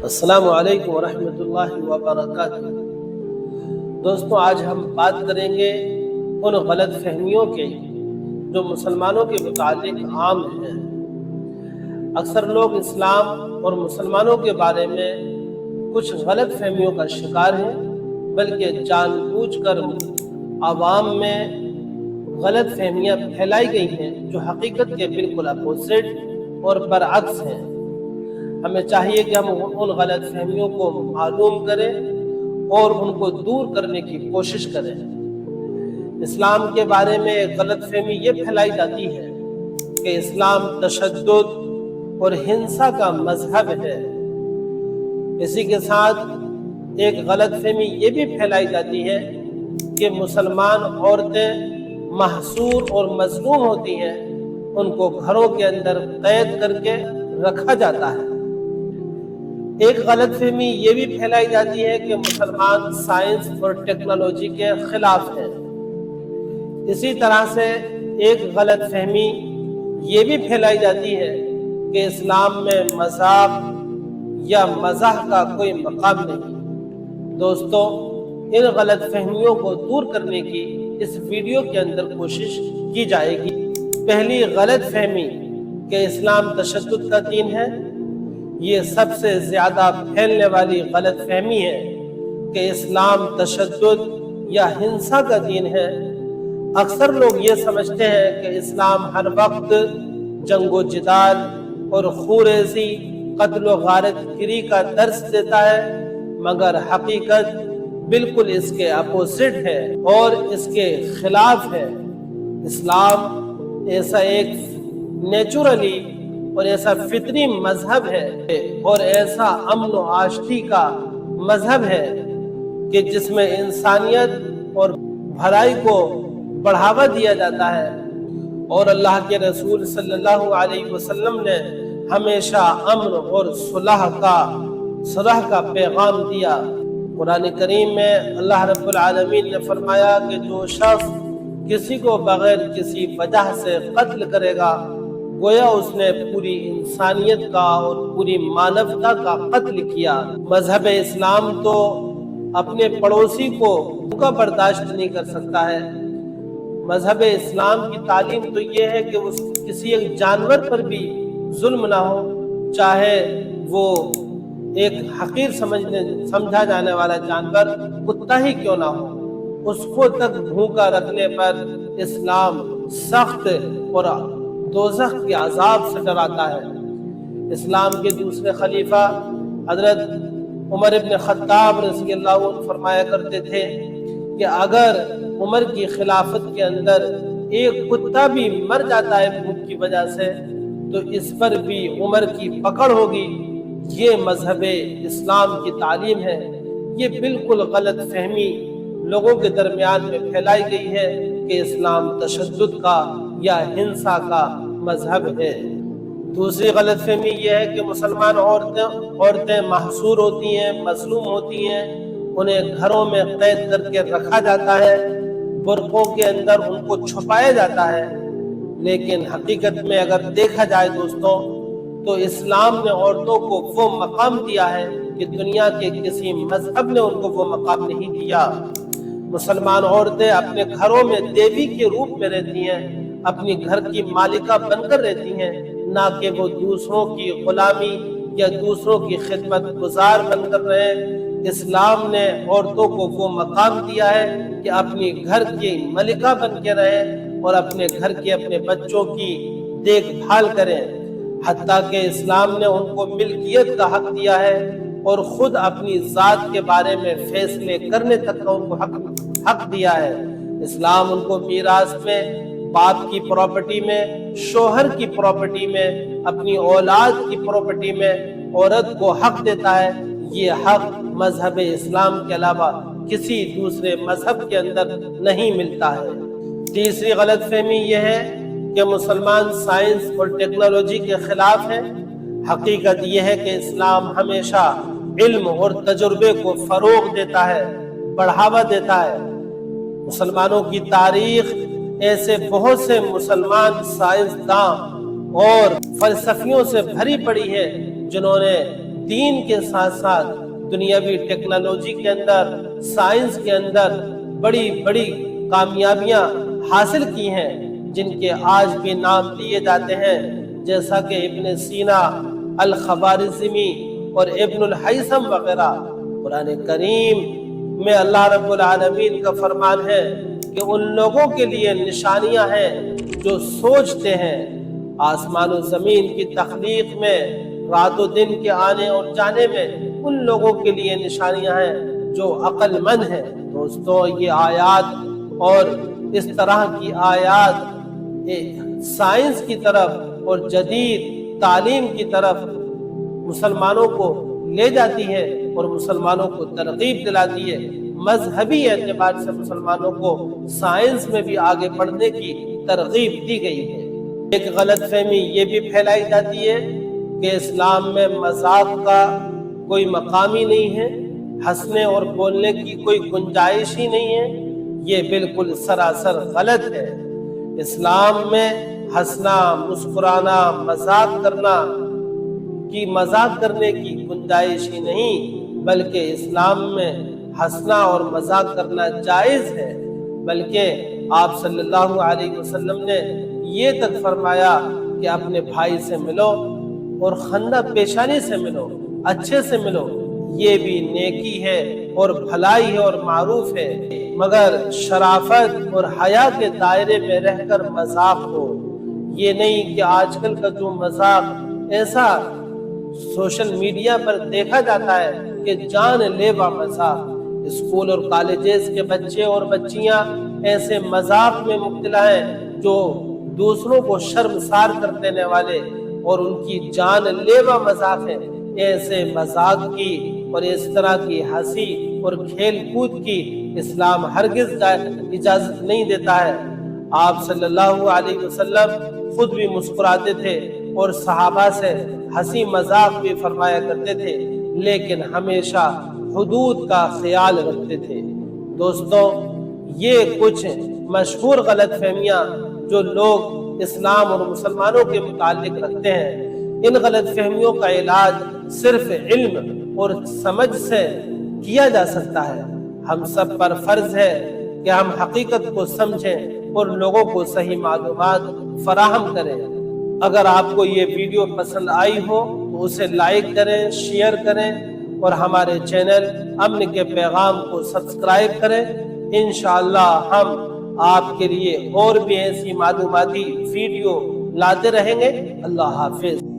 السلام علیکم ورحمۃ اللہ وبرکاتہ۔ دوستوں، آج ہم بات کریں گے ان غلط فہمیوں کے جو مسلمانوں کے متعلق عام ہیں۔ اکثر لوگ اسلام اور مسلمانوں کے بارے میں کچھ غلط فہمیوں کا شکار ہیں، بلکہ جان بوجھ کر عوام میں غلط فہمیاں پھیلائی گئی ہیں جو حقیقت کے بالکل اپوزٹ اور برعکس ہیں۔ ہمیں چاہیے کہ ہم ان غلط فہمیوں کو معلوم کریں اور ان کو دور کرنے کی کوشش کریں۔ اسلام کے بارے میں ایک غلط فہمی یہ پھیلائی جاتی ہے کہ اسلام تشدد اور ہنسا کا مذہب ہے۔ اسی کے ساتھ ایک غلط فہمی یہ بھی پھیلائی جاتی ہے کہ مسلمان عورتیں محصور اور مظلوم ہوتی ہیں، ان کو گھروں کے اندر قید کر کے رکھا جاتا ہے۔ ایک غلط فہمی یہ بھی پھیلائی جاتی ہے کہ مسلمان سائنس اور ٹیکنالوجی کے خلاف ہیں۔ اسی طرح سے ایک غلط فہمی یہ بھی پھیلائی جاتی ہے کہ اسلام میں مذاق یا مزاح کا کوئی مقام نہیں۔ دوستوں، ان غلط فہمیوں کو دور کرنے کی اس ویڈیو کے اندر کوشش کی جائے گی۔ پہلی غلط فہمی کہ اسلام تشدد کا دین ہے، یہ سب سے زیادہ پھیلنے والی غلط فہمی ہے کہ اسلام تشدد یا ہنسا کا دین ہے۔ اکثر لوگ یہ سمجھتے ہیں کہ اسلام ہر وقت جنگ و جدال اور خوریزی، قتل و غارت گری کا درس دیتا ہے، مگر حقیقت بالکل اس کے اپوزٹ ہے اور اس کے خلاف ہے۔ اسلام ایسا ایک نیچرلی اور ایسا فطری مذہب ہے اور ایسا امن و آشتی کا مذہب ہے کہ جس میں انسانیت اور بھلائی کو بڑھاوا دیا جاتا ہے، اور اللہ کے رسول صلی اللہ علیہ وسلم نے ہمیشہ امن اور صلح کا پیغام دیا۔ قرآن کریم میں اللہ رب العالمین نے فرمایا کہ جو شخص کسی کو بغیر کسی وجہ سے قتل کرے گا، گویا اس نے پوری انسانیت کا اور پوری مانوتا کا قتل کیا۔ مذہب اسلام تو اپنے پڑوسی کو بھوکا برداشت نہیں کر سکتا ہے۔ مذہب اسلام کی تعلیم تو یہ ہے کہ کسی ایک جانور پر بھی ظلم نہ ہو، چاہے وہ ایک حقیر سمجھا جانے والا جانور کتا ہی کیوں نہ ہو، اس کو تک بھوکا رکھنے پر اسلام سخت اور دوزخ کے عذاب سے ڈراتا ہے۔ اسلام کے دوسرے خلیفہ حضرت عمر ابن خطاب رضی اللہ عنہ فرمایا کرتے تھے کہ اگر عمر کی خلافت کے اندر ایک کتا بھی مر جاتا ہے بھوک کی وجہ سے تو اس پر بھی عمر کی پکڑ ہوگی۔ یہ مذہب اسلام کی تعلیم ہے۔ یہ بالکل غلط فہمی لوگوں کے درمیان میں پھیلائی گئی ہے کہ اسلام تشدد کا یا ہنسا کا مذہب ہے۔ دوسری غلط فہمی یہ ہے کہ مسلمان عورتیں محصور ہوتی ہیں، مظلوم ہوتی ہیں، انہیں گھروں میں قید کر کے رکھا جاتا ہے، برقعوں کے اندر ان کو چھپایا جاتا ہے۔ لیکن حقیقت میں اگر دیکھا جائے دوستوں، تو اسلام نے عورتوں کو وہ مقام دیا ہے کہ دنیا کے کسی مذہب نے ان کو وہ مقام نہیں دیا۔ مسلمان عورتیں اپنے گھروں میں دیوی کے روپ میں رہتی ہیں، اپنی گھر کی مالکہ بن کر رہتی ہیں، نہ کہ وہ دوسروں کی غلامی یا دوسروں کی خدمت گزار بن کر رہے۔ اسلام نے عورتوں کو وہ مقام دیا ہے کہ اپنی گھر کی ملکہ بن کے رہیں اور اپنے گھر کے اپنے بچوں کی دیکھ بھال کریں۔ حتیٰ کہ اسلام نے ان کو ملکیت کا حق دیا ہے اور خود اپنی ذات کے بارے میں فیصلے کرنے تک کا ان کو حق دیا ہے۔ اسلام ان کو میراث میں، باپ کی پراپرٹی میں، شوہر کی پراپرٹی میں، اپنی اولاد کی پراپرٹی میں عورت کو حق دیتا ہے۔ یہ حق مذہب اسلام کے علاوہ کسی دوسرے مذہب کے اندر نہیں ملتا ہے۔ تیسری غلط فہمی یہ ہے کہ مسلمان سائنس اور ٹیکنالوجی کے خلاف ہے۔ حقیقت یہ ہے کہ اسلام ہمیشہ علم اور تجربے کو فروغ دیتا ہے، بڑھاوا دیتا ہے۔ مسلمانوں کی تاریخ ایسے بہت سے مسلمان سائنسداں اور فلسفیوں سے بھری پڑی ہے جنہوں نے دین کے ساتھ ساتھ دنیاوی ٹیکنالوجی کے اندر، سائنس کے اندر بڑی بڑی کامیابیاں حاصل کی ہیں، جن کے آج بھی نام لیے جاتے ہیں، جیسا کہ ابن سینا، الخوارزمی اور ابن الہیثم وغیرہ۔ قرآن کریم میں اللہ رب العالمین کا فرمان ہے کہ ان لوگوں کے لیے نشانیاں ہیں جو سوچتے ہیں۔ آسمان و زمین کی تخلیق میں، رات و دن کے آنے اور جانے میں ان لوگوں کے لیے نشانیاں ہیں جو عقل مند ہیں۔ دوستو، یہ آیات اور اس طرح کی آیات سائنس کی طرف اور جدید تعلیم کی طرف مسلمانوں کو لے جاتی ہے اور مسلمانوں کو ترغیب دلاتی ہے۔ مذہبی اعتبار سے مسلمانوں کو سائنس میں بھی آگے بڑھنے کی ترغیب دی گئی ہے۔ ایک غلط فہمی یہ بھی پھیلائی جاتی ہے کہ اسلام میں مذاق کا کوئی مقام ہی نہیں ہے، ہنسنے اور بولنے کی کوئی گنجائش ہی نہیں ہے۔ یہ بالکل سراسر غلط ہے۔ اسلام میں ہنسنا، مسکرانا، مذاق کرنے کی گنجائش ہی نہیں، بلکہ اسلام میں ہنسنا اور مذاق کرنا جائز ہے۔ بلکہ آپ صلی اللہ علیہ وسلم نے یہ تک فرمایا کہ اپنے بھائی سے ملو اور خندہ پیشانی سے ملو، اچھے سے ملو، یہ بھی نیکی ہے اور بھلائی ہے اور معروف ہے، مگر شرافت اور حیا کے دائرے میں رہ کر مذاق ہو۔ یہ نہیں کہ آج کل کا جو مذاق ایسا سوشل میڈیا پر دیکھا جاتا ہے کہ جان لیوا مذاق، اسکول اور کالجز کے بچے اور بچیاں ایسے مذاق میں مبتلا ہیں جو دوسروں کو شرمسار کر دینے والے اور ان کی جان لیوا مذاق ہیں۔ ایسے مذاق کی اور اس طرح کی ہنسی اور کھیل کود کی اسلام ہرگز اجازت نہیں دیتا ہے۔ آپ صلی اللہ علیہ وسلم خود بھی مسکراتے تھے اور صحابہ سے ہنسی مذاق بھی فرمایا کرتے تھے، لیکن ہمیشہ حدود کا خیال رکھتے تھے۔ دوستو، یہ کچھ مشہور غلط فہمیاں جو لوگ اسلام اور مسلمانوں کے متعلق رکھتے ہیں، ان غلط فہمیوں کا علاج صرف علم اور سمجھ سے کیا جا سکتا ہے۔ ہم سب پر فرض ہے کہ ہم حقیقت کو سمجھیں اور لوگوں کو صحیح معلومات فراہم کریں۔ اگر آپ کو یہ ویڈیو پسند آئی ہو تو اسے لائک کریں، شیئر کریں اور ہمارے چینل امن کے پیغام کو سبسکرائب کریں۔ انشاءاللہ ہم آپ کے لیے اور بھی ایسی معلوماتی ویڈیو لاتے رہیں گے۔ اللہ حافظ۔